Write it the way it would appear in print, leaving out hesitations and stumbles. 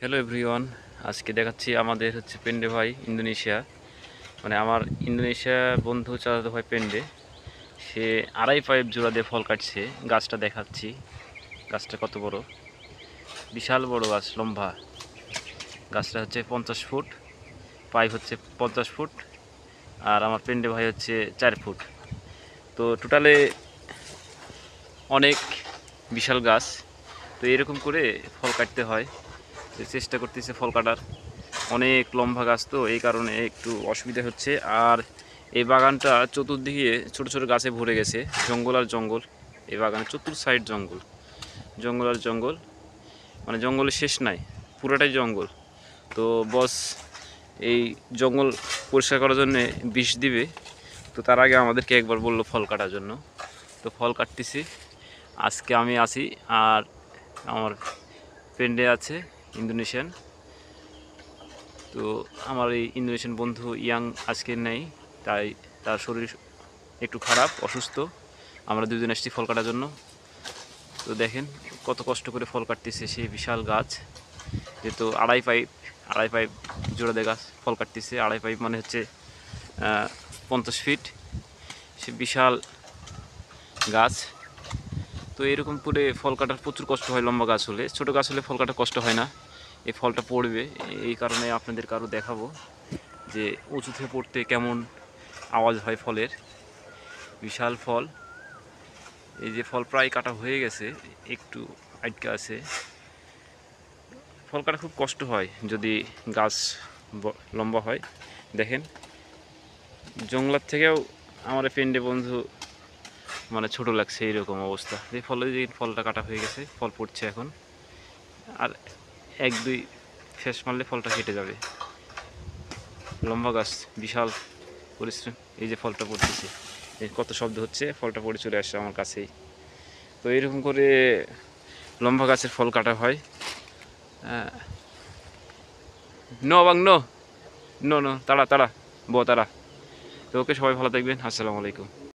Hello everyone, আজকে দেখাচ্ছি আমাদের হচ্ছে পেন্ডে ভাই ইন্দোনেশিয়া, মানে আমার ইন্দোনেশিয়া বন্ধু চাচাতো ভাই পেন্ডে। সে 2.5 পাইপ জোড়া দিয়ে ফল কাটছে। গাছটা দেখাচ্ছি, গাছটা কত বড়, বিশাল বড় গাছ, লম্বা। গাছটা হচ্ছে 50 ফুট, পাইপ হচ্ছে 50 ফুট, আর আমার পেন্ডে ভাই হচ্ছে 4 ফুট। তো টোটালে অনেক বিশাল গাছ। তো এরকম করে ফল কাটতে হয়। তো চেষ্টা করতেছে ফল কাটার, অনেক লম্বা গাছ, তো এই কারণে একটু অসুবিধা হচ্ছে। আর এই বাগানটা চতুর্দিকে ছোট ছোট গাছে ভরে গেছে, জঙ্গল আর জঙ্গল। এই বাগানের চতুর সাইড জঙ্গল, জঙ্গল আর জঙ্গল, মানে জঙ্গলের শেষ নাই, পুরোটাই জঙ্গল। তো বস এই জঙ্গল পরিষ্কার করার জন্যে বিষ দিবে। তো তার আগে আমাদেরকে একবার বললো ফল কাটার জন্য। তো ফল কাটতেছি, আজকে আমি আছি, আর আমার ফ্রেন্ডে আছে ইন্দোনেশিয়ান। তো আমার এই ইন্দোনেশিয়ান বন্ধু ইয়াং আজকে নেই, তাই তার শরীর একটু খারাপ, অসুস্থ। আমরা দুজন আসছি ফল কাটার জন্য। তো দেখেন কত কষ্ট করে ফল কাটতেছে সেই বিশাল গাছ, যেহেতু 2.5 পাইপ জোড়া দিয়ে গাছ ফল কাটতেছে। 2.5 পাইপ মানে হচ্ছে 50 ফিট, সে বিশাল গাছ। তো এরকম করে ফল কাটার প্রচুর কষ্ট হয়। লম্বা গাছ হলে, ছোটো গাছ হলে ফল কাটার কষ্ট হয় না। এই ফলটা পড়বে, এই কারণে আপনাদেরকে আরও দেখাবো যে উঁচুতে পড়তে কেমন আওয়াজ হয় ফলের। বিশাল ফল, এই যে ফল প্রায় কাটা হয়ে গেছে, একটু আটকে আছে। ফল কাটা খুব কষ্ট হয় যদি গাছ লম্বা হয়। দেখেন জঙ্গলার থেকেও আমার ফ্রেন্ডে বন্ধু মানে ছোট লাগছে, এইরকম অবস্থা। এই ফলে যে ফলটা কাটা হয়ে গেছে, ফল পড়ছে এখন, আর 1-2 শেষ মারলে ফলটা কেটে যাবে। লম্বা গাছ, বিশাল পরিশ্রম। এই যে ফলটা পড়তেছে, কত শব্দ হচ্ছে, ফলটা পড়ে চলে আসছে আমার কাছেই। তো এরকম করে লম্বা গাছের ফল কাটা হয়। নো বাং নো, নো নো, তাড়া তাড়া, তাড়া। তো ওকে, সবাই ভালো থাকবেন, আসসালামু আলাইকুম।